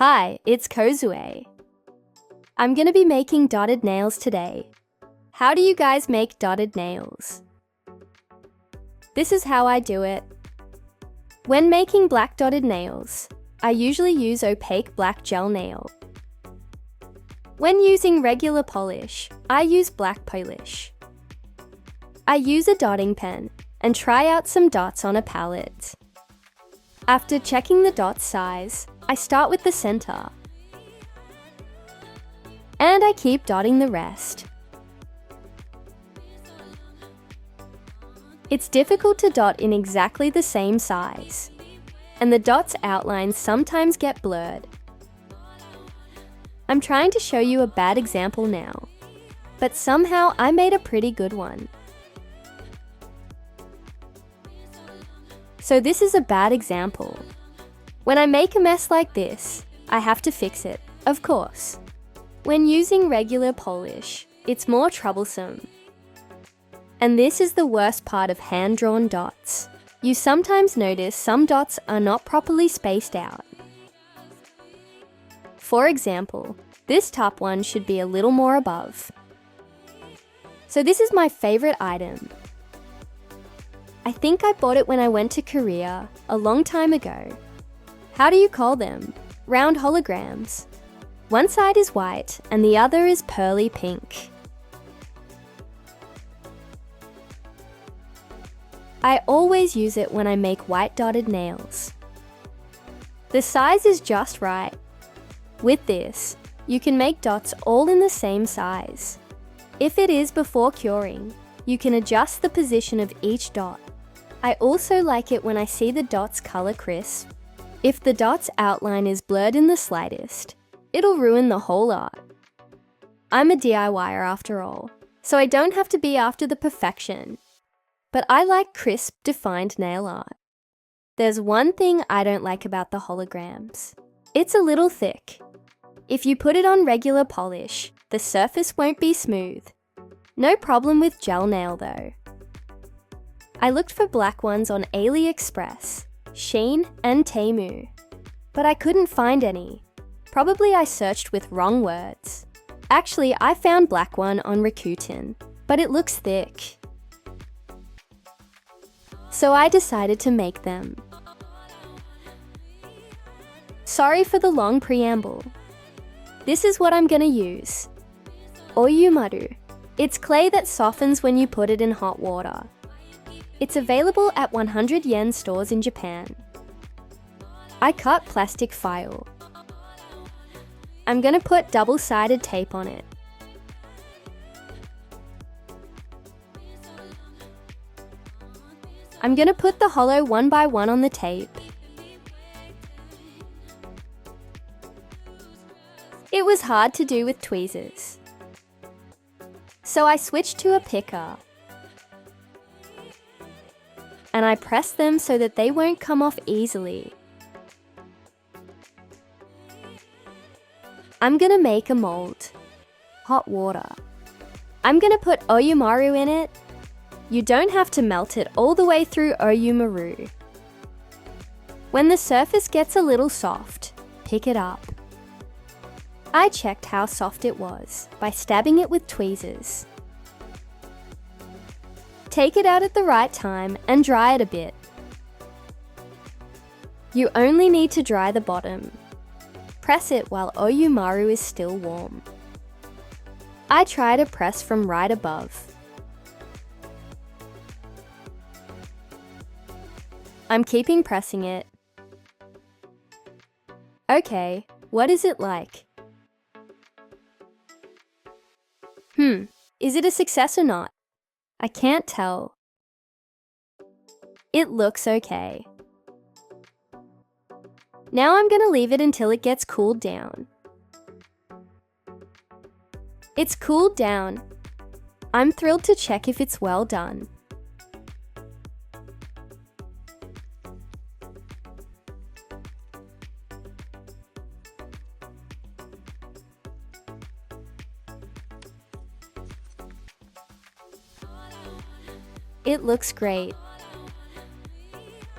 Hi, it's Kozue. I'm gonna be making dotted nails today. How do you guys make dotted nails? This is how I do it. When making black dotted nails, I usually use opaque black gel nail. When using regular polish, I use black polish. I use a dotting pen and try out some dots on a palette. After checking the dot size, I start with the center. And I keep dotting the rest. It's difficult to dot in exactly the same size, and the dot's outlines sometimes get blurred. I'm trying to show you a bad example now, but somehow I made a pretty good one. So this is a bad example. When I make a mess like this, I have to fix it, of course. When using regular polish, it's more troublesome. And this is the worst part of hand-drawn dots. You sometimes notice some dots are not properly spaced out. For example, this top one should be a little more above. So this is my favorite item. I think I bought it when I went to Korea a long time ago. How do you call them? Round holograms. One side is white and the other is pearly pink. I always use it when I make white dotted nails. The size is just right. With this, you can make dots all in the same size. If it is before curing, you can adjust the position of each dot. I also like it when I see the dots color crisp. If the dot's outline is blurred in the slightest, it'll ruin the whole art. I'm a DIYer after all, so I don't have to be after the perfection. But I like crisp, defined nail art. There's one thing I don't like about the holograms. It's a little thick. If you put it on regular polish, the surface won't be smooth. No problem with gel nail though. I looked for black ones on AliExpress, Shein and Temu, but I couldn't find any. Probably I searched with wrong words. Actually, I found black one on Rakuten, but it looks thick. So I decided to make them. Sorry for the long preamble. This is what I'm gonna use. Oyumaru. It's clay that softens when you put it in hot water. It's available at 100 yen stores in Japan. I cut plastic foil. I'm gonna put double-sided tape on it. I'm gonna put the holo one by one on the tape. It was hard to do with tweezers. So I switched to a picker. And I press them so that they won't come off easily. I'm gonna make a mold. Hot water. I'm gonna put oyumaru in it. You don't have to melt it all the way through oyumaru. When the surface gets a little soft, pick it up. I checked how soft it was by stabbing it with tweezers. Take it out at the right time and dry it a bit. You only need to dry the bottom. Press it while oyumaru is still warm. I try to press from right above. I'm keeping pressing it. Okay, what is it like? Is it a success or not? I can't tell. It looks okay. Now I'm gonna leave it until it gets cooled down. It's cooled down. I'm thrilled to check if it's well done. It looks great.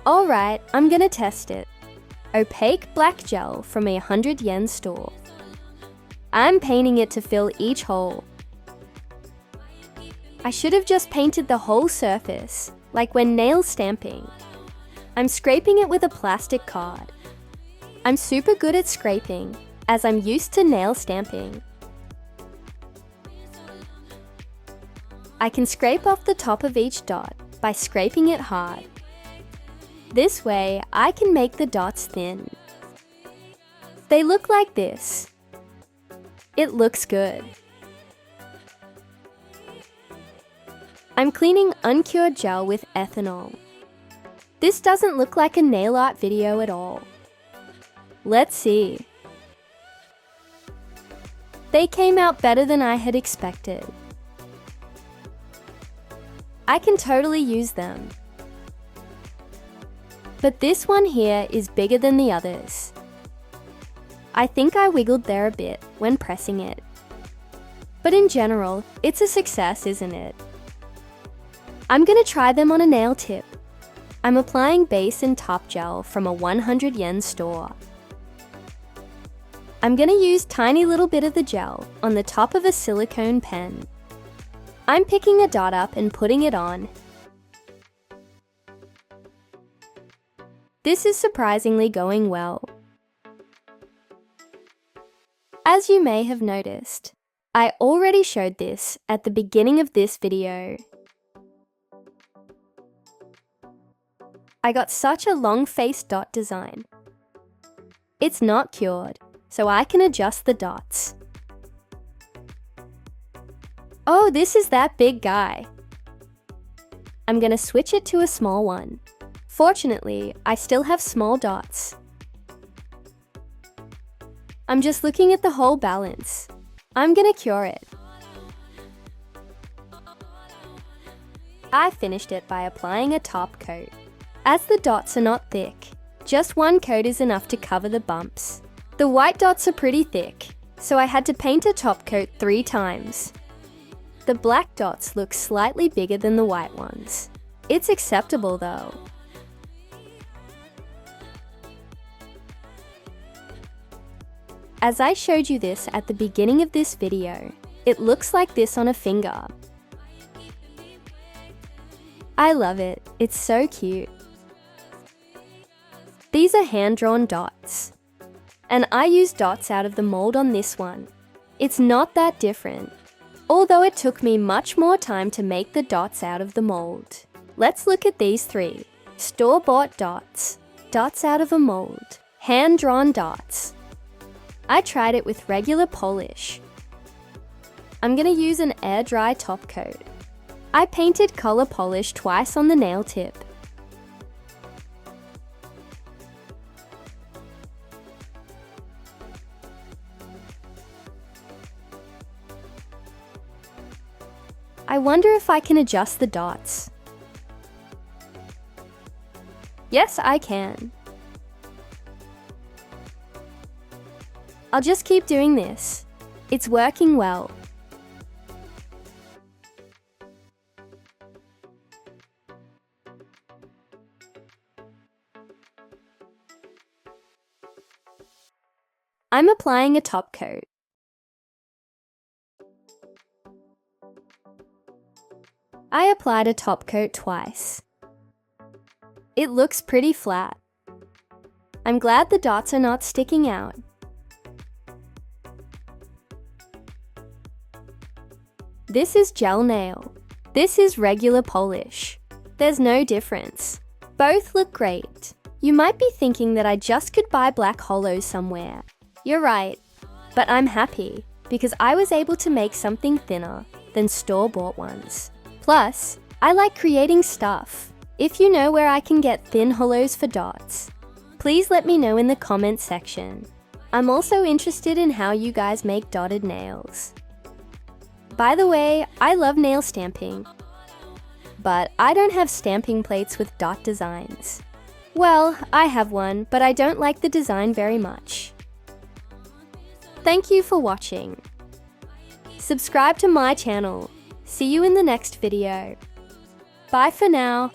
Alright, I'm gonna test it. opaque black gel from a 100 yen store. I'm painting it to fill each hole. I should have just painted the whole surface, like when nail stamping. I'm scraping it with a plastic card. I'm super good at scraping, as I'm used to nail stamping. I can scrape off the top of each dot by scraping it hard. This way, I can make the dots thin. They look like this. It looks good. I'm cleaning uncured gel with ethanol. This doesn't look like a nail art video at all. Let's see. They came out better than I had expected. I can totally use them. But this one here is bigger than the others. I think I wiggled there a bit when pressing it. But in general, it's a success, isn't it? I'm gonna try them on a nail tip. I'm applying base and top gel from a 100 yen store. I'm gonna use tiny little bit of the gel on the top of a silicone pen. I'm picking a dot up and putting it on. This is surprisingly going well. As you may have noticed, I already showed this at the beginning of this video. I got such a long face dot design. It's not cured, so I can adjust the dots. Oh, this is that big guy. I'm gonna switch it to a small one. Fortunately, I still have small dots. I'm just looking at the whole balance. I'm gonna cure it. I finished it by applying a top coat. As the dots are not thick, just one coat is enough to cover the bumps. The white dots are pretty thick, so I had to paint a top coat 3 times. The black dots look slightly bigger than the white ones. It's acceptable though. As I showed you this at the beginning of this video, it looks like this on a finger. I love it, it's so cute. These are hand-drawn dots. And I used dots out of the mold on this one. It's not that different, although it took me much more time to make the dots out of the mold. Let's look at these 3. Store-bought dots, dots out of a mold, hand-drawn dots. I tried it with regular polish. I'm gonna use an air-dry top coat. I painted color polish twice on the nail tip. I wonder if I can adjust the dots. Yes, I can. I'll just keep doing this. It's working well. I'm applying a top coat. I applied a top coat twice. It looks pretty flat. I'm glad the dots are not sticking out. This is gel nail. This is regular polish. There's no difference. Both look great. You might be thinking that I just could buy black holos somewhere. You're right, but I'm happy because I was able to make something thinner than store-bought ones. Plus, I like creating stuff. If you know where I can get thin holos for dots, please let me know in the comments section. I'm also interested in how you guys make dotted nails. By the way, I love nail stamping, but I don't have stamping plates with dot designs. Well, I have one, but I don't like the design very much. Thank you for watching. Subscribe to my channel. See you in the next video. Bye for now.